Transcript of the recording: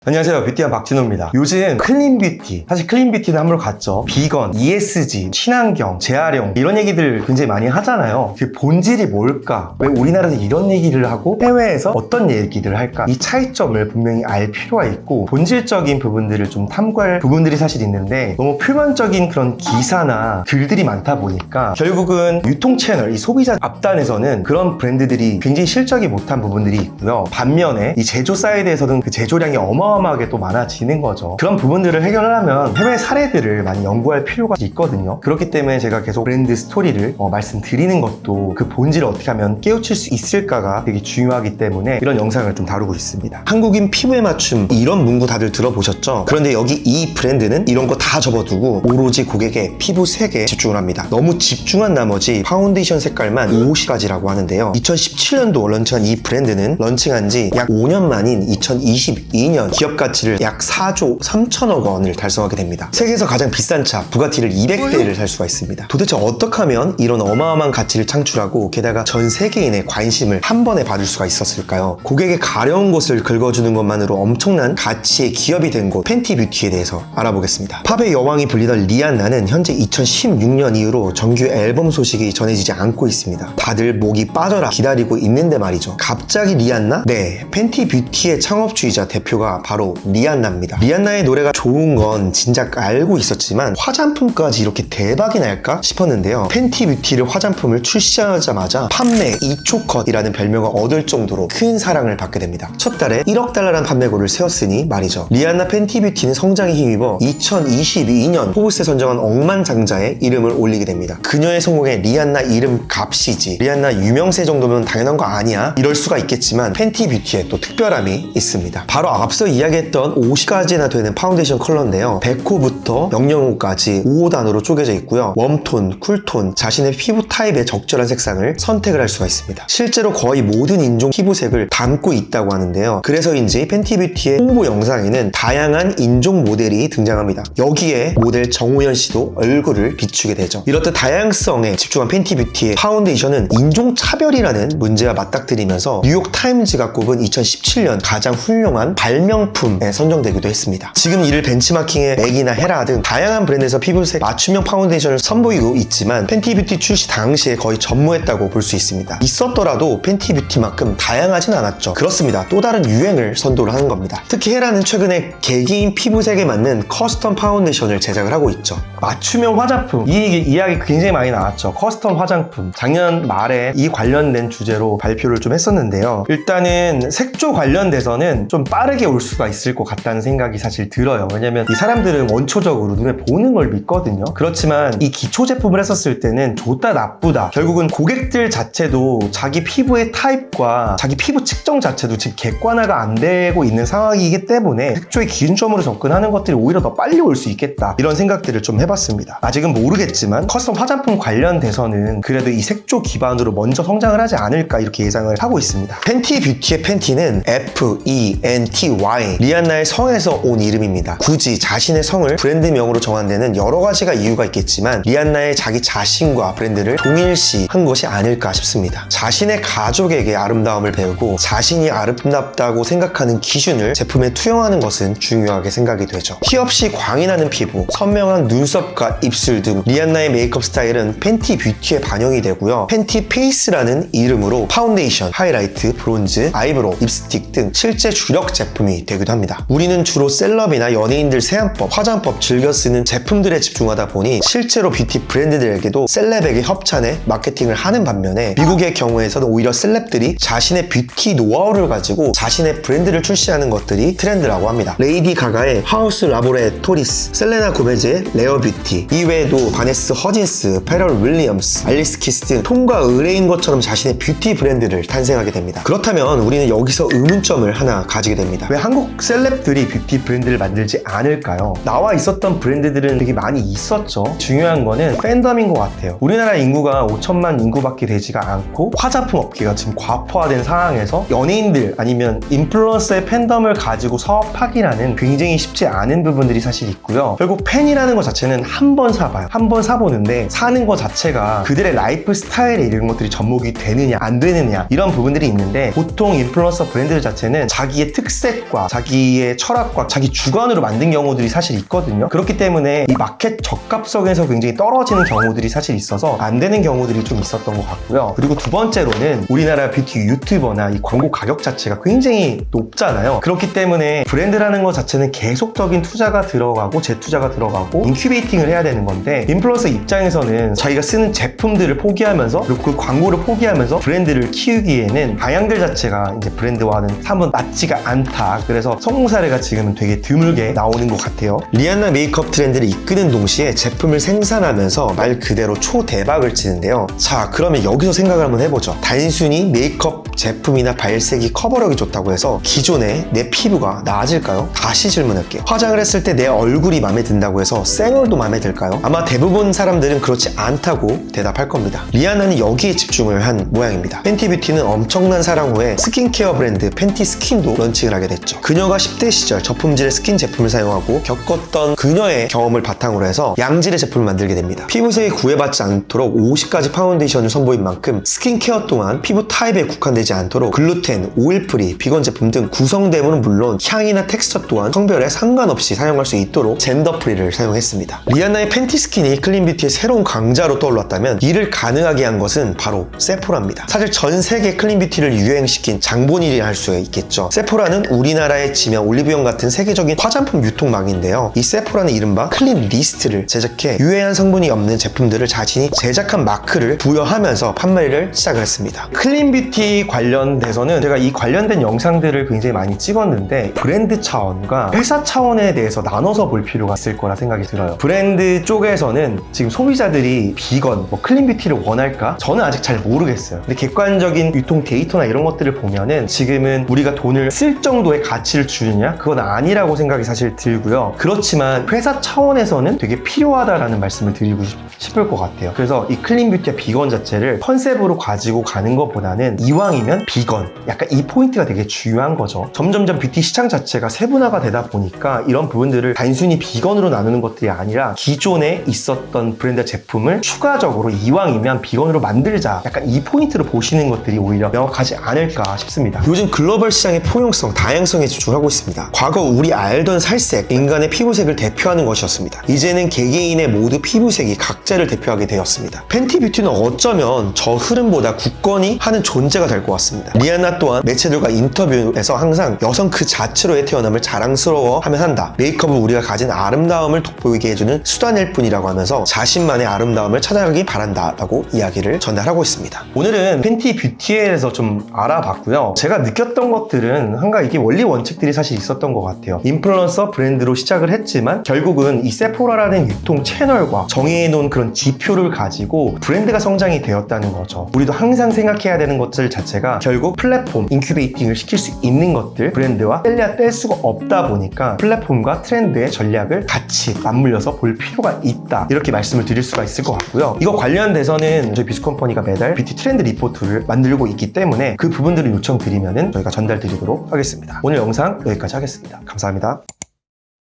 안녕하세요, 뷰티원 박진호입니다. 요즘 클린 뷰티, 사실 클린 뷰티는 한물 갔죠. 비건, ESG, 친환경, 재활용 이런 얘기들 굉장히 많이 하잖아요. 그 본질이 뭘까? 왜 우리나라에서 이런 얘기를 하고 해외에서 어떤 얘기를 할까? 이 차이점을 분명히 알 필요가 있고 본질적인 부분들을 좀 탐구할 부분들이 사실 있는데 너무 표면적인 그런 기사나 글들이 많다 보니까 결국은 유통 채널, 이 소비자 앞단에서는 그런 브랜드들이 굉장히 실적이 못한 부분들이 있고요. 반면에 이 제조 사이드에서는 그 제조량이 어마어마하게 또 많아지는 거죠. 그런 부분들을 해결하려면 해외 사례들을 많이 연구할 필요가 있거든요. 그렇기 때문에 제가 계속 브랜드 스토리를 말씀드리는 것도 그 본질을 어떻게 하면 깨우칠 수 있을까가 되게 중요하기 때문에 이런 영상을 좀 다루고 있습니다. 한국인 피부에 맞춤, 이런 문구 다들 들어보셨죠? 그런데 여기 이 브랜드는 이런 거 다 접어두고 오로지 고객의 피부 색에 집중을 합니다. 너무 집중한 나머지 파운데이션 색깔만 50가지라고 하는데요. 2017년도 런칭한 이 브랜드는 런칭한 지 약 5년 만인 2022년 기업 가치를 약 4조 3천억 원을 달성하게 됩니다. 세계에서 가장 비싼 차 부가티를 200대를 살 수가 있습니다. 도대체 어떻게 하면 이런 어마어마한 가치를 창출하고 게다가 전 세계인의 관심을 한 번에 받을 수가 있었을까요? 고객의 가려운 곳을 긁어주는 것만으로 엄청난 가치의 기업이 된 곳 팬티 뷰티에 대해서 알아보겠습니다. 팝의 여왕이 불리던 리안나는 현재 2016년 이후로 정규 앨범 소식이 전해지지 않고 있습니다. 다들 목이 빠져라 기다리고 있는데 말이죠. 갑자기 리안나? 네, 팬티 뷰티의 창업주이자 대표가 바로 리안나입니다. 리안나의 노래가 좋은 건 진작 알고 있었지만 화장품까지 이렇게 대박이 날까 싶었는데요. 팬티 뷰티를 화장품을 출시하자마자 판매 2초 컷이라는 별명을 얻을 정도로 큰 사랑을 받게 됩니다. 첫 달에 1억 달러라는 판매고를 세웠으니 말이죠. 리안나 팬티 뷰티는 성장에 힘입어 2022년 포브스에 선정한 억만장자의 이름을 올리게 됩니다. 그녀의 성공에 리안나 이름 값이지 리안나 유명세 정도면 당연한 거 아니야? 이럴 수가 있겠지만 팬티 뷰티에 또 특별함이 있습니다. 바로 앞서 이야기했던 50가지나 되는 파운데이션 컬러인데요. 100호부터 005까지 5호단으로 쪼개져 있고요. 웜톤, 쿨톤, 자신의 피부 타입에 적절한 색상을 선택을 할 수가 있습니다. 실제로 거의 모든 인종 피부색을 담고 있다고 하는데요. 그래서인지 팬티 뷰티의 홍보 영상에는 다양한 인종 모델이 등장합니다. 여기에 모델 정우현 씨도 얼굴을 비추게 되죠. 이렇듯 다양성에 집중한 팬티 뷰티의 파운데이션은 인종차별이라는 문제와 맞닥뜨리면서 뉴욕 타임즈가 꼽은 2017년 가장 훌륭한 발명품에 선정되기도 했습니다. 지금 이를 벤치마킹해 맥이나 헤라 등 다양한 브랜드에서 피부색 맞춤형 파운데이션을 선보이고 있지만 팬티 뷰티 출시 당시에 거의 전무했다고 볼 수 있습니다. 있었더라도 팬티 뷰티만큼 다양하진 않았죠. 그렇습니다. 또 다른 유행을 선도를 하는 겁니다. 특히 헤라는 최근에 개개인 피부색에 맞는 커스텀 파운데이션을 제작을 하고 있죠. 맞춤형 화장품, 이 이야기 굉장히 많이 나왔죠. 커스텀 화장품, 작년 말에 이 관련된 주제로 발표를 좀 했었는데요. 일단은 색조 관련돼서는 좀 빠르게 올 수가 있을 것 같다는 생각이 사실 들어요. 왜냐면 이 사람들은 원초적으로 눈에 보는 걸 믿거든요. 그렇지만 이 기초 제품을 했었을 때는 좋다 나쁘다, 결국은 고객들 자체도 자기 피부의 타입과 자기 피부 측정 자체도 지금 객관화가 안 되고 있는 상황이기 때문에 색조의 기준점으로 접근하는 것들이 오히려 더 빨리 올 수 있겠다, 이런 생각들을 좀 해봤습니다. 아직은 모르겠지만 커스텀 화장품 관련돼서는 그래도 이 색조 기반으로 먼저 성장을 하지 않을까, 이렇게 예상을 하고 있습니다. 팬티 뷰티의 팬티는 FENTY, 리안나의 성에서 온 이름입니다. 굳이 자신의 성을 브랜드명으로 정한 데는 여러 가지가 이유가 있겠지만 리안나의 자기 자신과 브랜드를 동일시한 것이 아닐까 싶습니다. 자신의 가족에게 아름다움을 배우고 자신이 아름답다고 생각하는 기준을 제품에 투영하는 것은 중요하게 생각이 되죠. 티 없이 광이 나는 피부, 선명한 눈썹과 입술 등 리안나의 메이크업 스타일은 팬티 뷰티에 반영이 되고요. 팬티 페이스라는 이름으로 파운데이션, 하이라이트, 브론즈, 아이브로우, 립스틱 등 실제 주력 제품이 되기도 합니다. 우리는 주로 셀럽이나 연예인들 세안법, 화장법 즐겨 쓰는 제품들에 집중하다 보니 실제로 뷰티 브랜드들에게도 셀럽에게 협찬해 마케팅을 하는 반면에 미국의 경우에서는 오히려 셀럽들이 자신의 뷰티 노하우를 가지고 자신의 브랜드를 출시하는 것들이 트렌드라고 합니다. 레이디 가가의 하우스 라보레토리스, 셀레나 고메즈의 레어 뷰티, 이외에도 바네스 허진스, 페럴 윌리엄스, 알리스 키스 등 톰과 의뢰인 것처럼 자신의 뷰티 브랜드를 탄생하게 됩니다. 그렇다면 우리는 여기서 의문점을 하나 가지게 됩니다. 왜 한국 셀럽들이 뷰티 브랜드를 만들지 않을까요? 나와 있었던 브랜드들은 되게 많이 있었죠. 중요한 거는 팬덤인 것 같아요. 우리나라 인구가 5천만 인구밖에 되지가 않고 화장품 업계가 지금 과포화된 상황에서 연예인들 아니면 인플루언서의 팬덤을 가지고 사업하기라는 굉장히 쉽지 않은 부분들이 사실 있고요. 결국 팬이라는 것 자체는 한 번 사봐요. 한 번 사보는데 사는 것 자체가 그들의 라이프 스타일에 이런 것들이 접목이 되느냐 안 되느냐, 이런 부분들이 있는데 보통 인플루언서 브랜드들 자체는 자기의 특색과 자기의 철학과 자기 주관으로 만든 경우들이 사실 있거든요. 그렇기 때문에 이 마켓 적합성에서 굉장히 떨어지는 경우들이 사실 있어서 안 되는 경우들이 좀 있었던 것 같고요. 그리고 두 번째로는 우리나라 뷰티 유튜버나 이 광고 가격 자체가 굉장히 높잖아요. 그렇기 때문에 브랜드라는 것 자체는 계속적인 투자가 들어가고 재투자가 들어가고 인큐베이팅을 해야 되는 건데, 인플루언서 입장에서는 자기가 쓰는 제품들을 포기하면서 그리고 그 광고를 포기하면서 브랜드를 키우기에는 방향들 자체가 이제 브랜드와는 한번 맞지가 않다. 그래서 성공 사례가 지금은 되게 드물게 나오는 것 같아요. 리안나 메이크업 트렌드를 이끄는 동시에 제품을 생산하면서 말 그대로 초대박을 치는데요. 자, 그러면 여기서 생각을 한번 해보죠. 단순히 메이크업 제품이나 발색이 커버력이 좋다고 해서 기존에 내 피부가 나아질까요? 다시 질문할게요. 화장을 했을 때 내 얼굴이 마음에 든다고 해서 쌩얼도 마음에 들까요? 아마 대부분 사람들은 그렇지 않다고 대답할 겁니다. 리안나는 여기에 집중을 한 모양입니다. 팬티 뷰티는 엄청난 사랑 후에 스킨케어 브랜드 팬티 스킨도 런칭을 하게 됐죠. 그녀가 10대 시절 저품질의 스킨 제품을 사용하고 겪었던 그녀의 경험을 바탕으로 해서 양질의 제품을 만들게 됩니다. 피부색이 구애받지 않도록 50가지 파운데이션을 선보인 만큼 스킨케어 또한 피부 타입에 국한되지 않도록 글루텐, 오일 프리, 비건 제품 등 구성됨은 물론 향이나 텍스처 또한 성별에 상관없이 사용할 수 있도록 젠더 프리를 사용했습니다. 리안나의 팬티 스킨이 클린 뷰티의 새로운 강자로 떠올랐다면 이를 가능하게 한 것은 바로 세포라입니다. 사실 전 세계 클린 뷰티를 유행시킨 장본인이라 할 수 있겠죠. 세포라는 우리나라의 지명 올리브영 같은 세계적인 화장품 유통망인데요. 이 세포라는 이른바 클린 리스트를 제작해 유해한 성분이 없는 제품들을 자신이 제작한 마크를 부여하면서 판매를 시작을 했습니다. 클린 뷰티 관련돼서는 제가 이 관련된 영상들을 굉장히 많이 찍었는데, 브랜드 차원과 회사 차원에 대해서 나눠서 볼 필요가 있을 거라 생각이 들어요. 브랜드 쪽에서는 지금 소비자들이 비건, 클린 뷰티를 원할까? 저는 아직 잘 모르겠어요. 근데 객관적인 유통 데이터나 이런 것들을 보면은 지금은 우리가 돈을 쓸 정도의 가치를 주느냐? 그건 아니라고 생각이 사실 들고요. 그렇지만 회사 차원에서는 되게 필요하다라는 말씀을 드리고 싶을 것 같아요. 그래서 이 클린 뷰티와 비건 자체를 컨셉으로 가지고 가는 것보다는 이왕이면 비건, 약간 이 포인트가 되게 중요한 거죠. 점점점 뷰티 시장 자체가 세분화가 되다 보니까 이런 부분들을 단순히 비건으로 나누는 것들이 아니라 기존에 있었던 브랜드 제품을 추가적으로 이왕이면 비건으로 만들자, 약간 이 포인트로 보시는 것들이 오히려 명확하지 않을까 싶습니다. 요즘 글로벌 시장의 포용성, 다양성에 집중하고 있습니다. 과거 우리 알던 살색, 인간의 피부색을 대표하는 것이었습니다. 이제는 개개인의 모두 피부색이 각자를 대표하게 되었습니다. 팬티 뷰티는 어쩌면 저 흐름보다 굳건히 하는 존재가 될 것 같습니다. 리안나 또한 매체들과 인터뷰에서 항상 여성 그 자체로의 태어남을 자랑스러워하면 한다. 메이크업은 우리가 가진 아름다움을 돋보이게 해주는 수단일 뿐이라고 하면서 자신만의 아름다움을 찾아가기 바란다 라고 이야기를 전달하고 있습니다. 오늘은 팬티 뷰티에 대해서 좀 알아봤고요. 제가 느꼈던 것들은 한가 이게 원리 원칙들이 사실 있었던 것 같아요. 인플루언서 브랜드로 시작을 했지만 결국은 이 세포라라는 유통 채널과 정해놓은 그런 지표를 가지고 브랜드가 성장이 되었다는 거죠. 우리도 항상 생각해야 되는 것들 자체가 결국 플랫폼, 인큐베이팅을 시킬 수 있는 것들, 브랜드와 뗄래야 뗄 수가 없다 보니까 플랫폼과 트렌드의 전략을 같이 맞물려서 볼 필요가 있다, 이렇게 말씀을 드릴 수가 있을 것 같고요. 이거 관련돼서는 저희 비스컴퍼니가 매달 뷰티 트렌드 리포트를 만들고 있기 때문에 그 부분들을 요청드리면은 저희가 전달 드리도록 하겠습니다. 오늘 영상 여기까지 하겠습니다. 감사합니다.